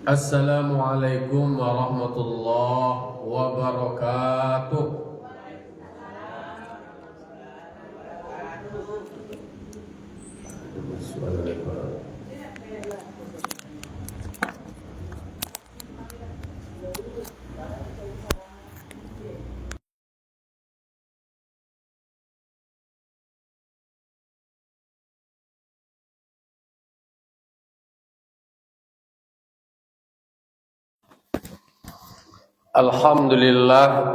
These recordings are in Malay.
Assalamualaikum warahmatullahi wabarakatuh. Alhamdulillah.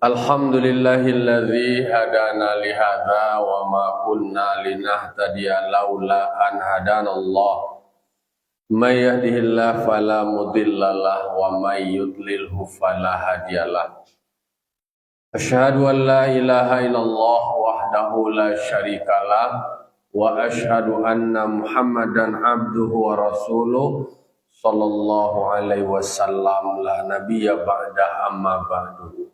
Alhamdulillahilladzi hadana li hadza wa ma kunna linahtadiya laula an hadanallah. May yahdihillahu fala mudhillalah wa may yudlilhu fala hadiyalah. Asyhadu an la ilaha illallah wahdahu la syarikalah wa asyhadu anna Muhammadan abduhu wa rasuluh sallallahu alaihi wasallam la nabiyya ba'da amma ba'du.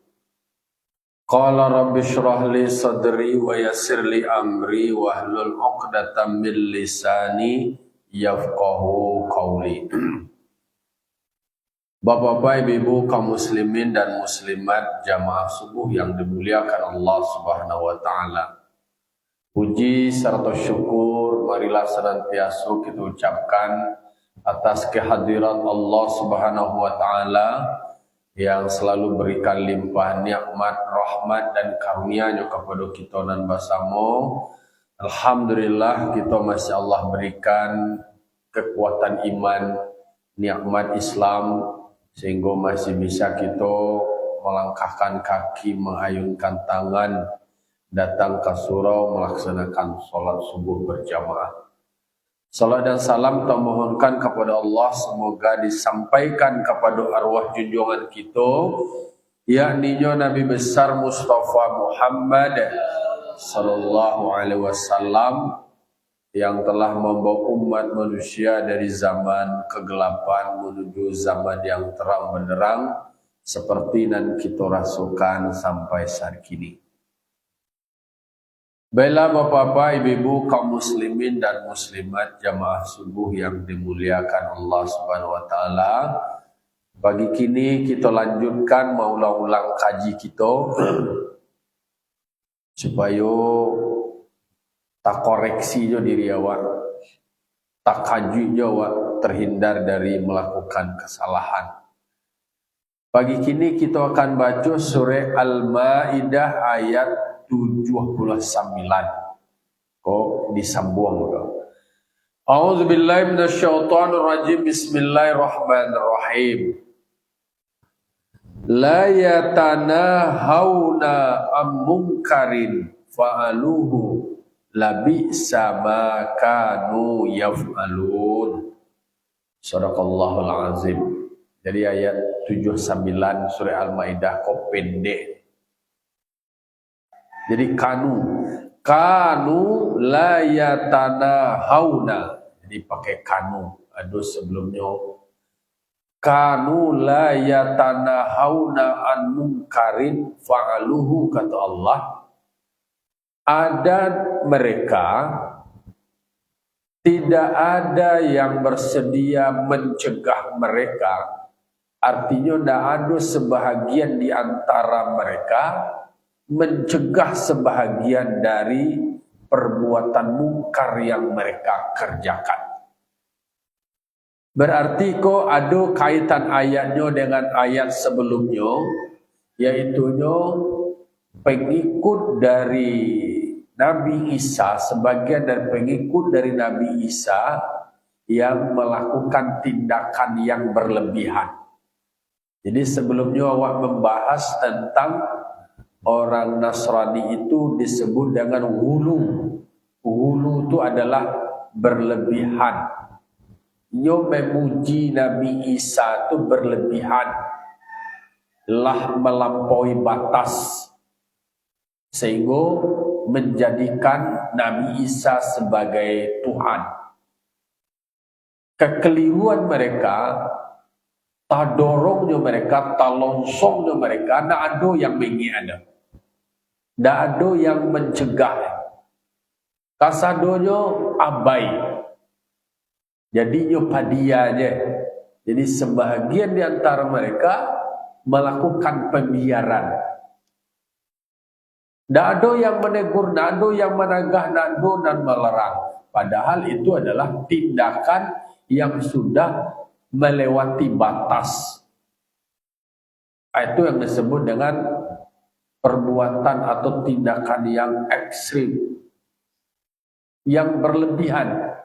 Qala rabbi shrah li sadri wa yassir li amri wahlul 'uqdatam min lisani yafqahu qawli. Bapak-bapak, ibu-ibu, kaum muslimin dan muslimat jamaah subuh yang dimuliakan Allah Subhanahu wa taala. Puji serta syukur marilah senantiasa kita ucapkan atas kehadirat Allah Subhanahu wa taala yang selalu berikan limpah nikmat, rahmat dan karunia-Nya kepada kita dan bersama. Alhamdulillah kita masih Allah berikan kekuatan iman, nikmat Islam sehingga masih bisa kita melangkahkan kaki, mengayunkan tangan, datang ke surau melaksanakan sholat subuh berjamaah. Salat dan salam kita mohonkan kepada Allah semoga disampaikan kepada arwah junjungan kita, yakni Nabi besar Mustafa Muhammad sallallahu alaihi wasallam yang telah membawa umat manusia dari zaman kegelapan menuju zaman yang terang benderang seperti yang kita rasakan sampai saat kini. Baiklah bapak-bapak, ibu-ibu, kaum muslimin dan muslimat jamaah subuh yang dimuliakan Allah Subhanahu wa taala. Pagi kini kita lanjutkan ulang kaji kita supaya tak koreksi jo diri awak, tak kaji jo awak terhindar dari melakukan kesalahan. Pagi kini kita akan baca surah Al-Maidah ayat 79. Kok disambung kok. A'udzubillahi minasyaitonirrajim. Bismillahirrahmanirrahim. La yatanahawna am munkarin fa'aluhu labi'sa ma kanu yaf'alun. Shadaqallahul azim. Jadi ayat 79 surah Al-Maidah kok pendek. Jadi kanu la yatanahawna. Jadi pakai kanu. Aduh sebelumnya kanu la yatanahawna an munkarin fa'aluhu, kata Allah. Ada mereka, tidak ada yang bersedia mencegah mereka. Artinya tidak ada sebahagian di antara mereka mencegah sebahagian dari perbuatan mungkar yang mereka kerjakan. Berarti kok ada kaitan ayatnya dengan ayat sebelumnya, yaitu pengikut dari Nabi Isa, sebagian dari pengikut dari Nabi Isa yang melakukan tindakan yang berlebihan. Jadi sebelumnya awak membahas tentang orang Nasrani itu disebut dengan ghulu. Ghulu itu adalah berlebihan. Memuji Nabi Isa itu berlebihan, lah melampaui batas sehingga menjadikan Nabi Isa sebagai Tuhan. Kekeliruan mereka, tadorongnya mereka, talongsongnya mereka, tidak ada yang mengiada. Tidak ada yang mencegah. Kasadonya abai. Jadi nyo padia aja. Jadi sebahagian di antara mereka melakukan pembiaran. Tidak ada yang menegur, tidak ada yang menagah, tidak ada dan melarang. Padahal itu adalah tindakan yang sudah melewati batas. Itu yang disebut dengan perbuatan atau tindakan yang ekstrim, yang berlebihan.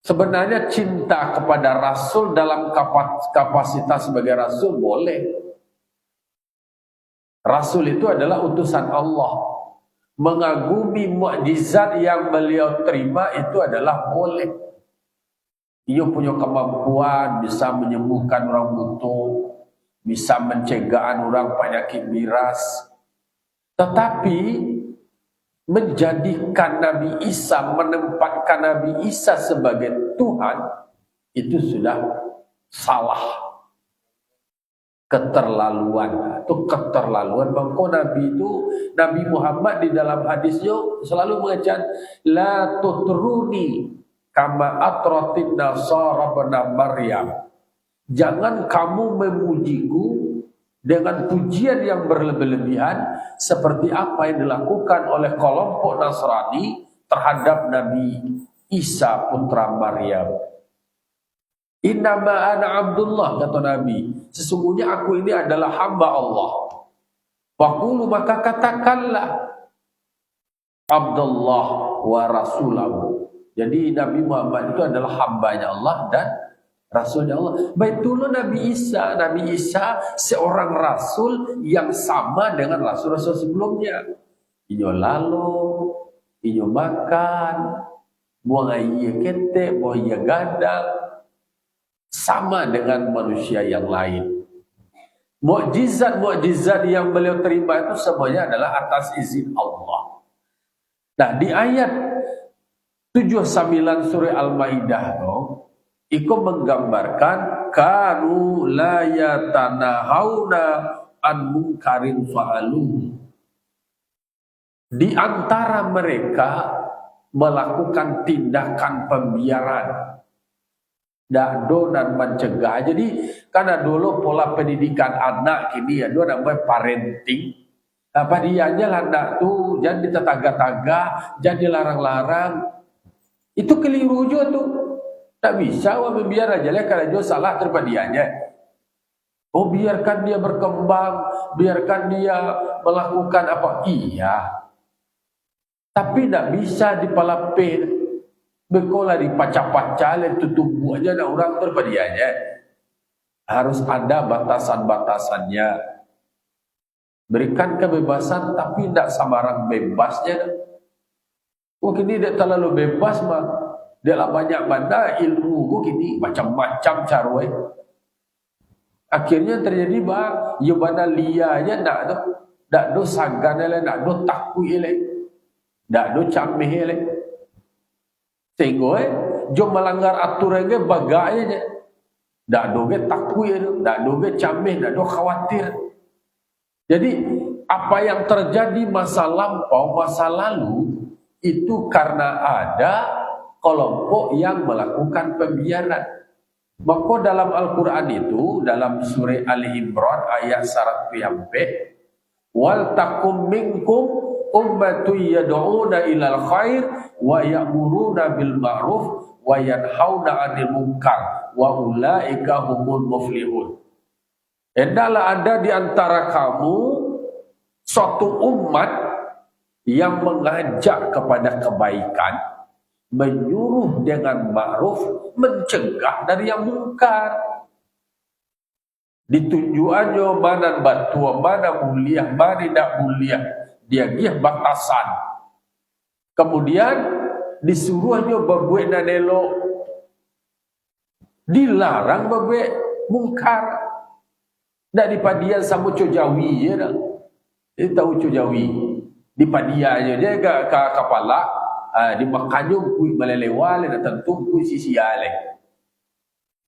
Sebenarnya cinta kepada Rasul dalam kapasitas sebagai Rasul boleh. Rasul itu adalah utusan Allah. Mengagumi mukjizat yang beliau terima itu adalah boleh. Ia punya kemampuan bisa menyembuhkan orang buta, bisa mencegah orang penyakit miras. Tetapi menjadikan Nabi Isa, menempatkan Nabi Isa sebagai Tuhan, itu sudah salah. Keterlaluan. Itu keterlaluan. Bangko Nabi itu, Nabi Muhammad di dalam hadisnya selalu mengatakan, La tutruni kama atratin nasara bena Maryam. Jangan kamu memujiku dengan pujian yang berlebihan seperti apa yang dilakukan oleh kelompok Nasrani terhadap Nabi Isa putra Maryam. Innama ana Abdullah, kata Nabi, sesungguhnya aku ini adalah hamba Allah. Faqulu, maka katakanlah Abdullah wa rasulahu. Jadi Nabi Muhammad itu adalah hambanya Allah dan rasulnya Allah. Baitullah Nabi Isa. Nabi Isa seorang rasul yang sama dengan rasul-rasul sebelumnya. Inyo lalu, inyo makan, buang air ketek, buang air gadang, sama dengan manusia yang lain. Mukjizat-mukjizat yang beliau terima itu semuanya adalah atas izin Allah. Nah, di ayat 79 surah Al-Maidah itu menggambarkan kanu la yatanahawna an munkarin fa'aluhu. Di antara mereka melakukan tindakan pembiaran, dakdo dan mencegah. Jadi karena dulu pola pendidikan anak ini ya, dua namanya parenting. Apa dianya anak tuh jangan ditetagah-tagah, jangan dilarang-larang. Itu keliru juga tuh. Tak bisa wah biar aja lah kalau dia salah terhadap dianya. Oh biarkan dia berkembang, biarkan dia melakukan apa? Iya. Tapi tak bisa dipalapin. Bekola dipacah-pacah, tutup aja ada orang terpedianya. Harus ada batasan-batasannya. Berikan kebebasan tapi tidak sembarang bebasnya. Mungkin dia terlalu bebas mah. Dia lah banyak mana ilmu gini macam-macam carwe. Akhirnya terjadi bah, ya mana lianya nak do sagan ele, nak do takui ele, nak do camih ele. Sehingga jo melanggar aturannya bagainya. Nak do ge takui ele, nak do ge camih, nak do khawatir. Jadi apa yang terjadi masa lampau, masa lalu itu karena ada kelompok yang melakukan pembiaran. Maka dalam Al-Quran itu, dalam surah Ali Imran ayat 100, wal takum minkum ummatu yad'una ilal khair wa ya'muruna bil ma'ruf wa yanhauna 'anil munkar wa ulaika humul muflihun. Hendaklah ada di antara kamu suatu umat yang mengajak kepada kebaikan, menyuruh dengan ma'ruf, mencegah dari yang mungkar. Ditunjukannya mana batu, mana mulia, mana tidak mulia. Dia batasan. Kemudian disuruhnya berbuat dan elok. Dilarang berbuat mungkar. Tak dipadian sama cojawi je dah. Dia tahu cojawi. Dipadiannya dia ke kepala. Di makannya kui melelewal dan tentu kui sisi ale.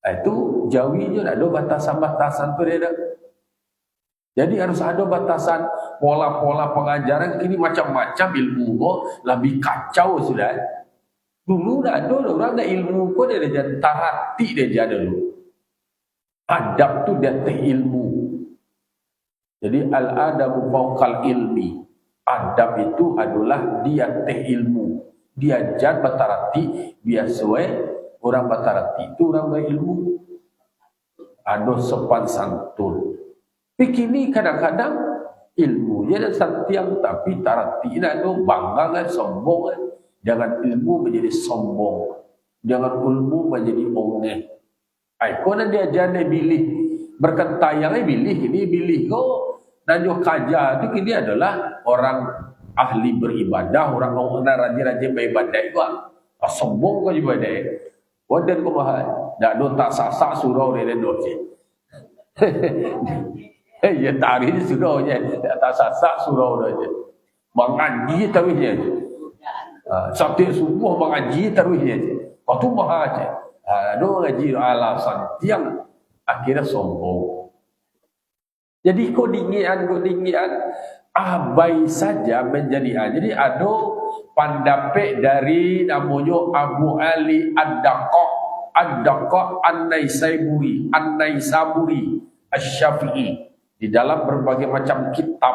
Itu jawinya ada batasan-batasan tu dia. Jadi harus ada batasan, pola-pola pengajaran kini macam-macam ilmu lebih kacau sudah. Dulu dah ada orang dah ilmu pun dia jadi tarati dia jadi dulu. Adab tu dia teh ilmu. Jadi al-adabu fawqal ilmi. Adab itu adalah dia teh ilmu. Dia jan batarati biasa orang batarati itu orang berilmu. Ada sopan santun. Tapi kini kadang-kadang ilmunya dan santiang tapi tarati nak tu bangga kan, sombong kan. Jangan ilmu menjadi sombong. Jangan ilmu menjadi ongeh. Kau nak dia jangan pilih. Berkentayang pilih, ini pilih kau. Dan juga kaja itu kini adalah orang ahli beribadah, orang rajin-rajin beribadah juga. Sombong kau ibadah. Wadah kau mahal. Tak ada tak sasak surau dia dosa. Ya tarik surau je. Tak sasak surau dia. Mengaji terus je. Sabtu subuh mengaji terus je. Kau tu mahal je. Ada ngaji alasan yang akhirnya sombong. Jadi kau dingian, abai saja menjadi. Jadi ada pendapat dari namanya Abu Ali Ad-Daqqa An-Naisaburi Asy-Syafi'i. Di dalam berbagai macam kitab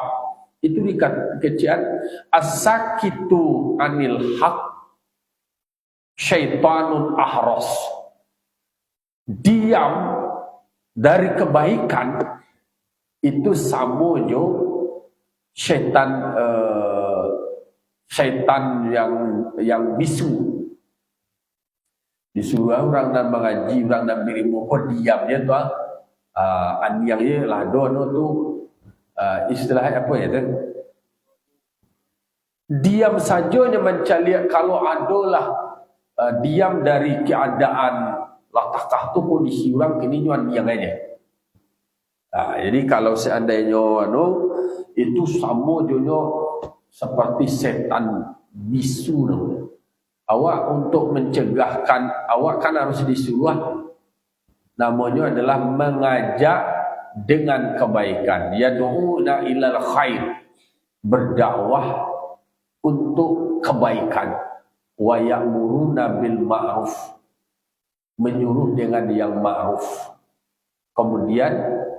itu dikatakan as-sakitu anil haq syaitanun ahras. Diam dari kebaikan itu sama jo syaitan yang bisu. Disuruh orang dan mengaji, orang dan berilmu kok diamnya tu yang lah dono tu istilahnya apa ya tu? Diam saja mencari kalau adalah diam dari keadaan latakah tu kondisi orang kini nyuan yang aja. Jadi kalau seandainya itu sama juga seperti setan bisu. Awak untuk mencegahkan, awak kan harus disuruh. Namanya adalah mengajak dengan kebaikan. Yad'una ilal khair. Berdakwah untuk kebaikan. Wa ya'muruna bil ma'ruf. Menyuruh dengan yang ma'ruf. Kemudian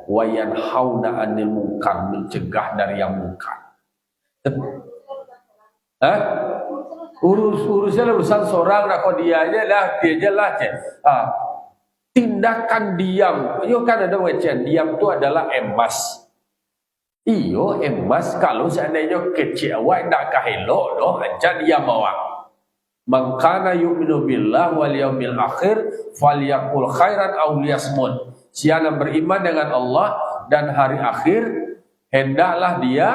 wa yanhauna 'anil munkar, mencegah dari yang munkar. Urusnya urusan seorang nak kau dia aja lah, dia je lah. Tindakan diam, yo kan ada macam diam tu adalah emas. Iyo emas kalau seandainya kecil awak nak kahelo doh aja diam awak. Man kana yu'minu billah wal yaumil akhir falyaqul khairan aw liyasmut. Siapa beriman dengan Allah dan hari akhir, hendaklah dia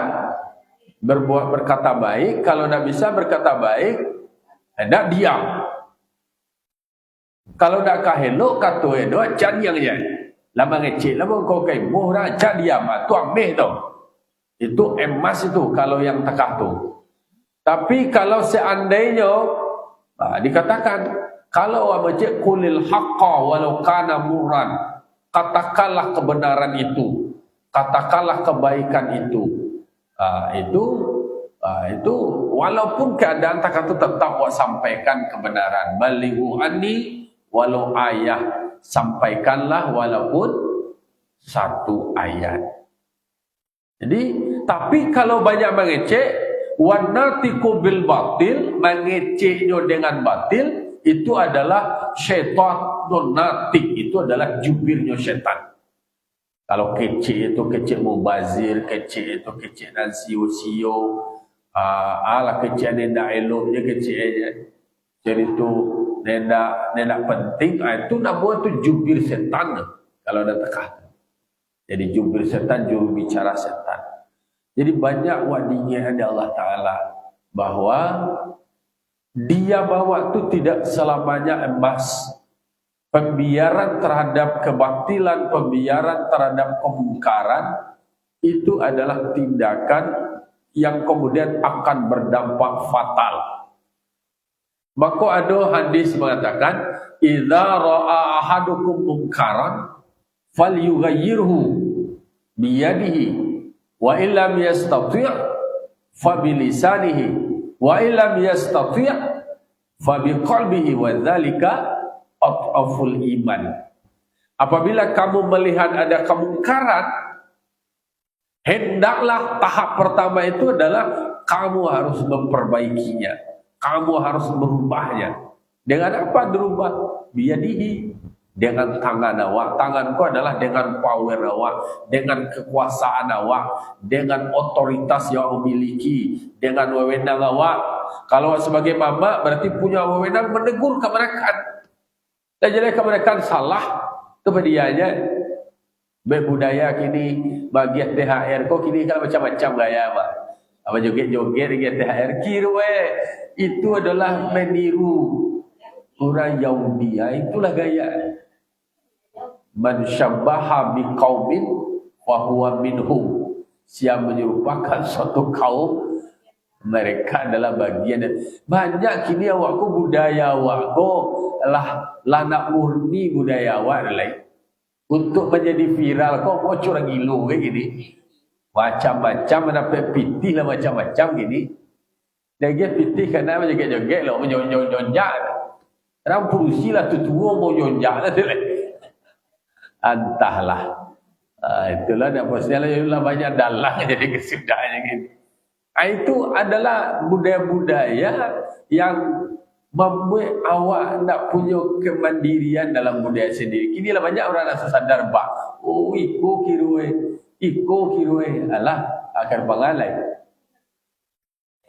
berkata baik. Kalau tidak bisa berkata baik, hendak diam. Kalau tidak kahelo kata itu can yang je. Lama ngecek, lama kau kai murah can diam. Tu ameh tu. Itu emas itu kalau yang tekah tu. Tapi kalau seandainya dikatakan kalau macam kulil haqqa walau kana murran. Katakanlah kebenaran itu, katakanlah kebaikan itu. Itu walaupun keadaan tak kata tetap buat sampaikan kebenaran. Balighu anni walau ayat, sampaikanlah walaupun satu ayat. Jadi, tapi kalau banyak mengecek, wanatiku bil batil, mengeceknya dengan batil, itu adalah syaitan natik, itu adalah jubirnya syaitan. Kalau kecil itu kecil mubazir, kecil itu kecil dan sio-sio, ala kecil nenda eloknya kecil aja. Jadi itu nenda penting, itu nama itu jubir syaitan. Kalau ada tekah, jadi jubir syaitan, juru bicara syaitan. Jadi banyak wadinya ada Allah Taala bahwa dia bawa itu tidak selamanya emas. Pembiaran terhadap kebatilan, pembiaran terhadap kemungkaran itu adalah tindakan yang kemudian akan berdampak fatal. Maka ada hadis mengatakan, "Idza ra'a ahadukum munkaran falyughayyirhu biyadihi wa illam yastati' fa bilisanihi wa illam yastati' fa biqalbihi wa dzalika atful iman. Apabila kamu melihat ada kemungkaran, hendaklah tahap pertama itu adalah kamu harus memperbaikinya, kamu harus merubahnya. Dengan apa dirubah? Biyadihi, dengan tangan awak. Tanganku adalah dengan power awak, dengan kekuasaan awak, dengan otoritas yang memiliki, dengan wewenang awak. Kalau sebagai mama berarti punya wewenang menegur kemerdekaan. Dan jadi kemerdekaan salah kemudiannya berbudaya kini bagian THR kok kini kan macam-macam gaya apa? Apa joget-joget dengan THR kirwe itu adalah meniru orang Yahudi. Itulah gaya. Man syabbaha biqaumin wa huwa minhum. Siapa menyerupakan suatu kaum, mereka adalah bagian. Banyak kini awakku budaya awakku lah lanak murni budaya awak lain. Untuk menjadi viral kok mau curang gilu kayak gini. Macam-macam mendapat pitih lah macam-macam gini. Dan dia pitih karena joget-joget lah, menjonjak. Orang purusi lah tutua mau jonjak lah tu lah. Entahlah. Itulah dan posnya lah banyak dalang jadi kesudahnya gitu. Itu adalah budaya-budaya yang membuat awak nak punya kemandirian dalam budaya sendiri. Kini lah banyak orang nak sadar bah. Oh, iko kirue. Alah, akan pengalai.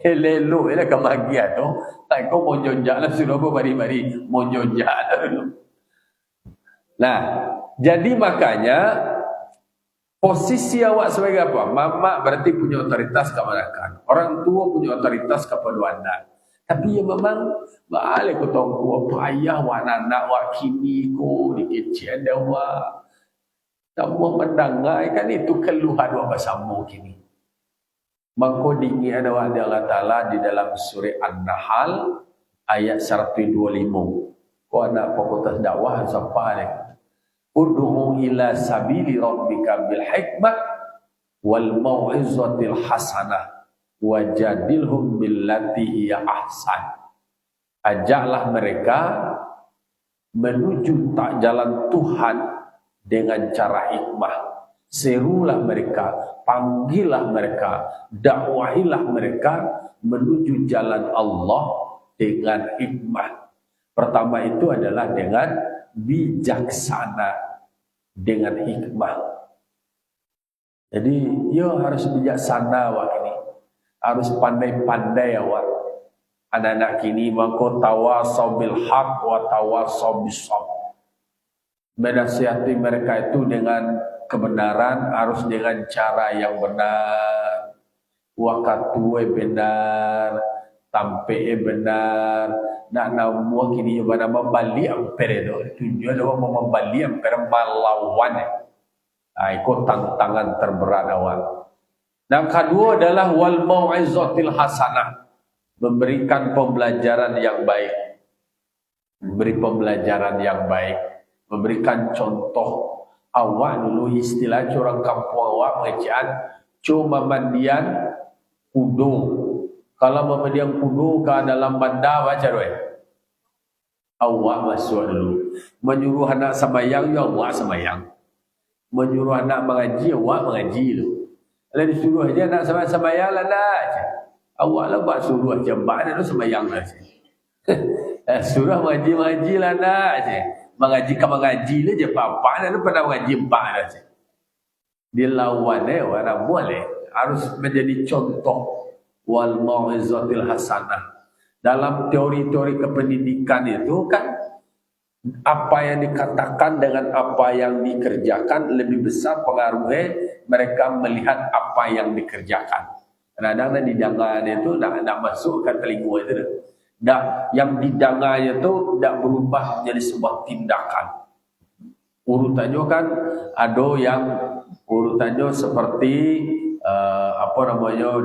Helelo, ini kemagian tu. Tak kau mau jonjak lah suruh apa bari-bari mau jonjak lah dulu. Nah, jadi makanya posisi awak sebagai apa? Mama berarti punya otoritas kemerdekaan. Orang tua punya otoritas kepada anak. Tapi ya memang balik ko tong ko payah wa anak wa kini ko dikecil dah wa. Semua mendengar kan itu keluhan wa bersama kini. Mangko dingi ada wa Allah Taala di dalam surah An-Nahl ayat 125. Ko anak pokok dakwah siapa ni? Ud'u ila sabili rabbika bil hikmah wal mau'izatil hasanah wajadilhum billati hiya ahsan. Ajaklah mereka menuju tak jalan Tuhan dengan cara hikmah. Serulah mereka, panggillah mereka, dakwahilah mereka menuju jalan Allah dengan hikmah. Pertama itu adalah dengan bijaksana, dengan hikmah. Jadi, harus bijaksana awak ini. Harus pandai-pandai awak. Anak-anak kini mangko tawasau bil haq wa tawasau bis sabr. Menasihati mereka itu dengan kebenaran, harus dengan cara yang benar. Wakatue benar, tampe benar. Nak namu kini juga nama membali ampere itu. Tujuan awak mau membali ampere melawan. Ikut tantangan terberat awak. Dan kedua adalah wal mau'izatil hasanah, memberikan pembelajaran yang baik. Memberi pembelajaran yang baik, memberikan contoh. Awak dulu istilah orang kampung awak mengajian cuma mandian kudu. Kalau memandian kudu ke dalam bandar baca doa. Awak masuk dulu. Menyuruh anak sembahyang, awak sembahyang. Menyuruh anak mengaji, awak mengaji dulu. Kalau disuruh aja nak sembahyang lah dah. Awak lah buat suruh aja, mana tu sembahyang lah. Suruh mengaji lah dah. Mengaji lah je apa nak pada mengaji empat lah. Dia lawan orang boleh harus menjadi contoh wal mau'izatil hasanah. Dalam teori-teori kependidikan itu kan apa yang dikatakan dengan apa yang dikerjakan lebih besar pengaruhnya mereka melihat apa yang dikerjakan. Kadang-kadang didangan itu nak masuk ke telinga itu. Yang didangannya itu tidak berubah menjadi sebuah tindakan. Urutannya kan ada yang urutannya seperti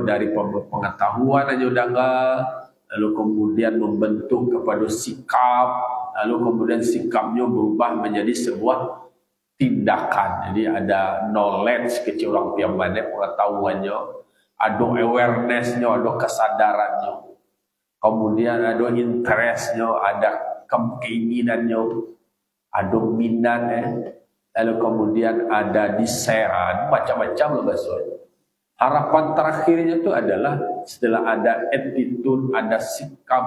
dari pengetahuan aja dengar, lalu kemudian membentuk kepada sikap, lalu kemudian sikapnya berubah menjadi sebuah tindakan. Jadi ada knowledge kecil orang yang mana pengetahuannya, ada awarenessnya, ada kesadarannya. kemudian ada interestnya, ada keinginannya, ada minat, lalu kemudian ada desain, macam-macam loh bahasa. Harapan terakhirnya itu adalah setelah ada attitude, ada sikap,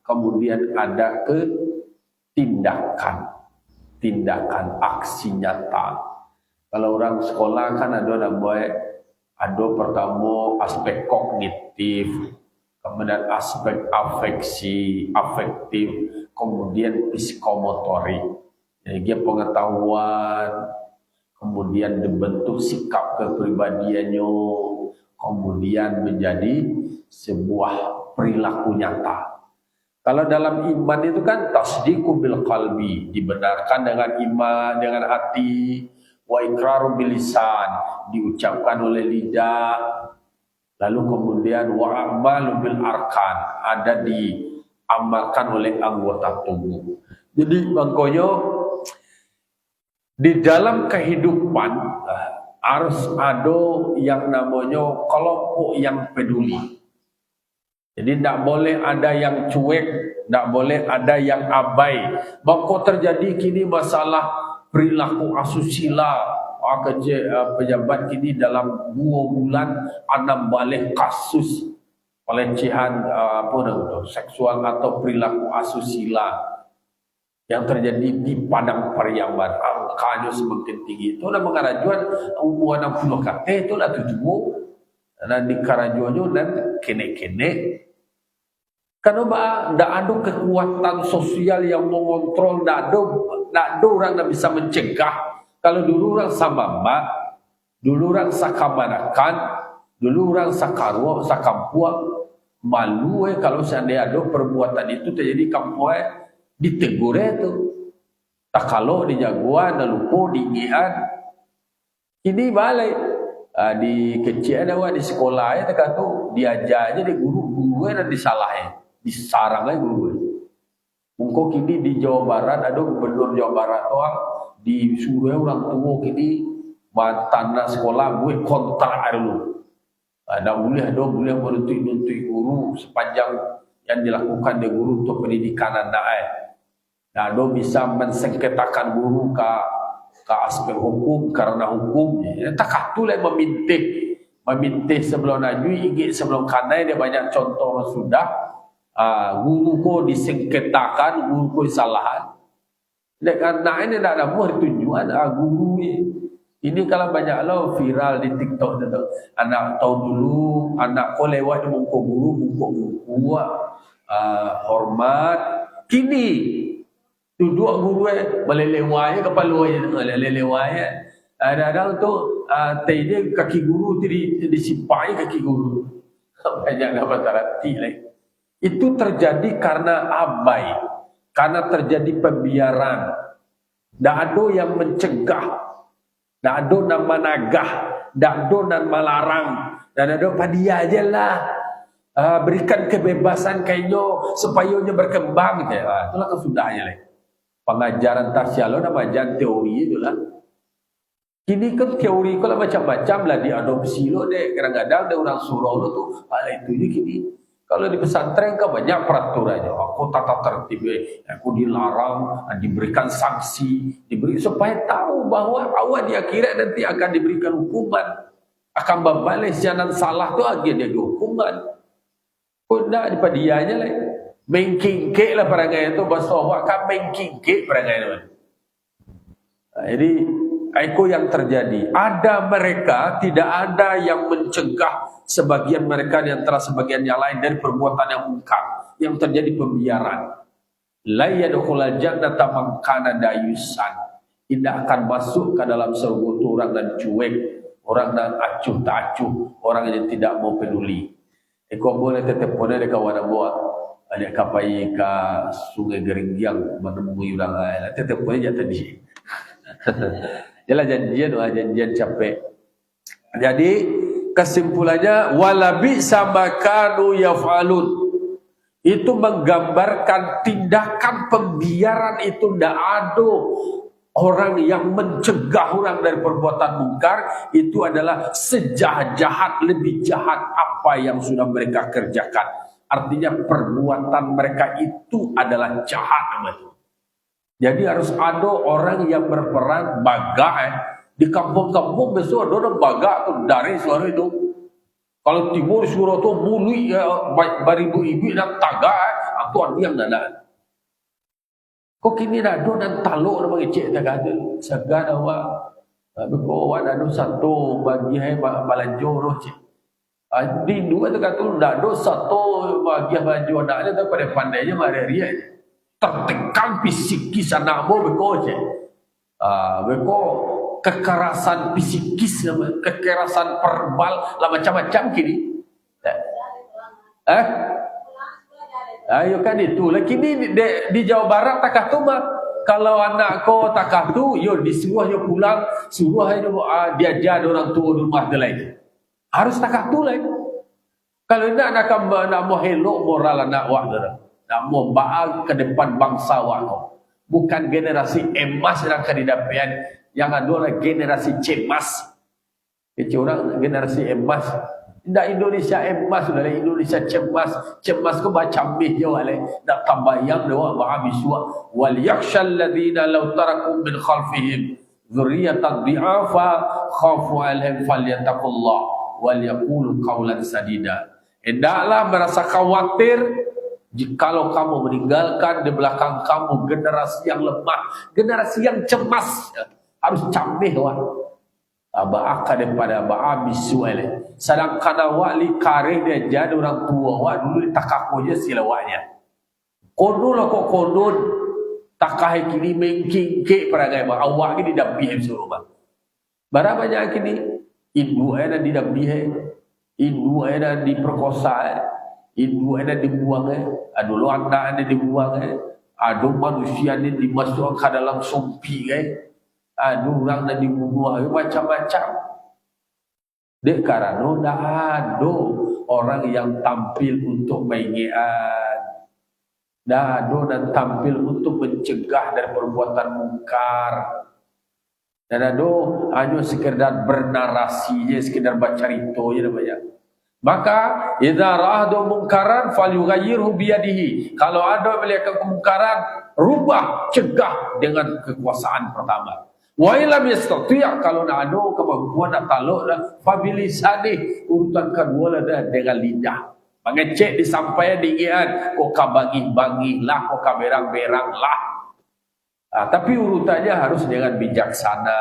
kemudian ada tindakan aksi nyata. Kalau orang sekolah kan ada pertama aspek kognitif, kemudian aspek afektif, kemudian psikomotorik. Jadi dia pengetahuan, kemudian dibentuk sikap kepribadiannya, kemudian menjadi sebuah perilaku nyata. Kalau dalam iman itu kan tasdiqu bil qalbi, dibenarkan dengan iman, dengan hati, wa iqraru bil lisan, diucapkan oleh lidah, lalu kemudian wa amalu bil arkan, ada diamalkan oleh anggota tubuh. Jadi makanya di dalam kehidupan harus ada yang namanya kelompok yang peduli. Jadi tidak boleh ada yang cuek, tidak boleh ada yang abai. Maka terjadi kini masalah perilaku asusila. Pejabat kini dalam 2 bulan 6 balik kasus pelecehan seksual atau perilaku asusila yang terjadi di Padang Pariaman. Angkanya semakin tinggi. Itu adalah mengarajuan umur 60 KT, itu adalah 7. Dan di Karajuannya dan kene-kene. Karena tidak ada kekuatan sosial yang mengontrol, tidak ada orang yang bisa mencegah. Kalau dulu orang Sambamba, dulu orang Sakamanakan, dulu orang Sakarwa, Sakampuang, malu kalau seandainya ada perbuatan itu terjadi kampung ditegur itu. Tak kalau di Jaguan, di Lupo, di Ngian. Ini balik. Di kecil ada di sekolah ya tak tu diajar aja di guru dan disalahin. Disarang aja guru. Mungko kini di Jawa Barat ada gubernur Jawa Barat orang disuruh orang tua kini tanah sekolah gue kontrak dulu. Ada boleh menuntut guru sepanjang yang dilakukan di guru untuk pendidikan anak. Nah, do bisa mensengketakan guru ke aspek hukum karena hukum. Tak katulah meminta sebelum najui, ingin sebelum kanai dia banyak contoh sudah. Guru ko disengketakan, guru ko disalahan. Dan anak ini tidak ada buah tujuan guru ini kalau banyak lo viral di TikTok itu. Anak tahu dulu, anak ko lewat di muka guru hormat. Kini duduk guru melelewai kepala melelewai. Ada tu tadi kaki guru disipai kaki guru. Banyak dapat arti lagi. Itu terjadi karena abai, karena terjadi pembiaran. Tak ada yang mencegah, tak ada yang menagah, tak ada yang melarang. Dan ada padia aja lah. Berikan kebebasan kayaknya supaya dia berkembang. Itulah kesudahnya lah. Pengajaran tasyalo dan pengajaran teori itulah. Kini kan teori kalau macam-macam lah diadopsi lo deh. Kadang-kadang ada orang surau lo tuh, itu je kini. Kalau di pesantren kan banyak peraturannya. Aku tata tertib, aku dilarang, diberikan sanksi, supaya tahu bahawa awal di akhirat nanti akan diberikan hukuman, akan berbalik jangan salah tu lagi dia hukuman. Kau nak daripada dianya lah, mengkingkik lah perangai itu, bahasa awak kan mengkingkik perangai itu. Jadi itu yang terjadi. Ada mereka, tidak ada yang mencegah sebagian mereka di antara sebagian yang lain dari perbuatan yang mungkar, yang terjadi pembiaran. La yadkhulul jannata man kana dayusan. Tidak akan masuk ke dalam surga itu orang dan cuek, orang dan acuh tak acuh, orang yang tidak mau peduli. Eko boleh tetap pada dekat wana buat. Ada kapai ke sungai Geringgiang menemui orang lain. Tetap boleh jatuh di. Jelas janjian capek. Jadi kesimpulannya walabi sama kanu yafalun, itu menggambarkan tindakan pembiaran itu tidak ada orang yang mencegah orang dari perbuatan mungkar. Itu adalah sejahat-jahat, lebih jahat apa yang sudah mereka kerjakan. artinya perbuatan mereka itu adalah jahat. Jadi harus ada orang yang berperan baga. Di kampung-kampung besok ada orang baga tu dari suara itu. Kalau timur suara tu mului baribu ibu dan taga aku diam dah. Kok kini dah do dan taluk dah bagi cik tak ada. Segan awak. Beko awak dah do satu bagi hai balanjo roh cik. Di dua tu kata dah do satu bagi balanjo nak ada pada pandainya mari dia. Tertekan psikis anak mo beko cik. Beko kekerasan psikis, kekerasan verbal lah macam-macam kini. Ayo kan itu. Kini di Jawa Barat takah tu mah. Kalau anak kau takah tu, yo disuruh yo pulang, suruh yo diajar orang tua di rumah dia lagi. Harus takah tu lagi. Kalau nak mau helok moral anak awak tu, nak mau baal ke depan bangsa awak kau. Bukan generasi emas yang akan didapat, yang adalah generasi cemas. Kecil orang generasi emas. Tidak Indonesia emas sudah, Indonesia cemas. Cemas ke macam ni je wale. Tak tambayang dia wah biswa. Wal yakhshal ladina law tarakum min khalfihim dzurriyyatan dhi'afa khafu 'alaihim falyattaqullah wal yaqulu qawlan sadida. Hendaklah merasa khawatir jikalau kamu meninggalkan di belakang kamu generasi yang lemah, generasi yang cemas. Harus camih wah. Abah daripada abah bisual. Sedangkan awak li karih dia jadi orang tua awak dulu takak je silawaknya. Kono lah kok kono takah kini mengking ke perangai awak ni didabih suruh bang. Berapa banyak kini ibu ada didabih, ibu ada diperkosa, ibu ada dibuang, dulu anak ada dibuang, ada manusia ni dimasukkan ke dalam sumpi ada orang dah dibunuh macam-macam. Dek karena dah ada orang yang tampil untuk mengingat, dah ada dan tampil untuk mencegah dari perbuatan mungkar. Dan ada hanya sekedar bernarasi je, sekedar baca cerita je namanya. Maka idza ra'adu mungkaran falyughayyirhu biyadihi. Kalau ada melihat kemungkaran, rubah, cegah dengan kekuasaan pertama. Wa illam yastati' kalau nak ada kemampuan nak taluk dah fabilisani, urutan kedua dah dengan lidah. Mengecek disampaikan dingian kok kabagi-bagi lah, kok kaberang-berang lah. Tapi urutannya harus dengan bijaksana,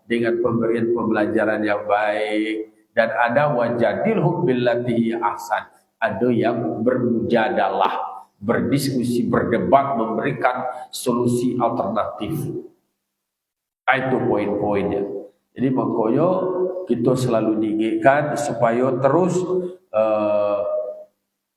dengan pemberian pembelajaran yang baik, dan ada wajadilhum billati ahsan. Ada yang bermujadalah, berdiskusi, berdebat, memberikan solusi alternatif. Itu poin-poinnya. Jadi makanya kita selalu diingatkan supaya terus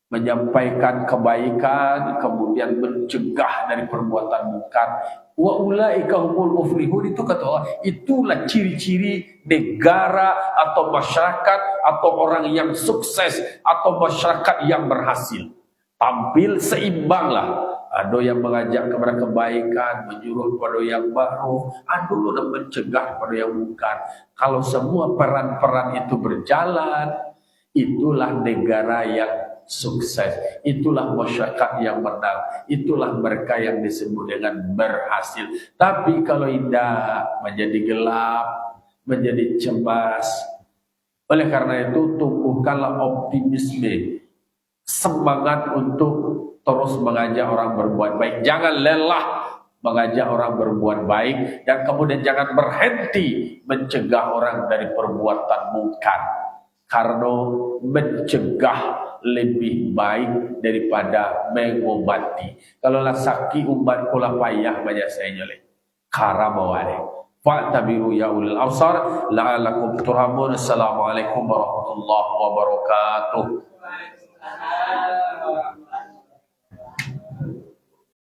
menyampaikan kebaikan, kemudian mencegah dari perbuatan mungkar. Wa ulaika humul muflihun, itu kata Allah, itulah ciri-ciri negara atau masyarakat atau orang yang sukses atau masyarakat yang berhasil. Tampil seimbanglah. Ada yang mengajak kepada kebaikan, menyuruh kepada yang baru, ada yang mencegah kepada yang mungkar. Kalau semua peran-peran itu berjalan, itulah negara yang sukses, itulah masyarakat yang menang, itulah mereka yang disebut dengan berhasil. Tapi kalau tidak, menjadi gelap, menjadi cemas. Oleh karena itu tumbuhkanlah optimisme, semangat untuk terus mengajak orang berbuat baik. Jangan lelah mengajak orang berbuat baik, dan kemudian jangan berhenti mencegah orang dari perbuatan mungkar. Karena mencegah lebih baik daripada mengobati. Kalau lah sakit ubat kula payah banyak saya nyoleh. Karamawale. Fa'tabiru ya ulil absar la'alakum turhamun. Assalamualaikum warahmatullahi wabarakatuh.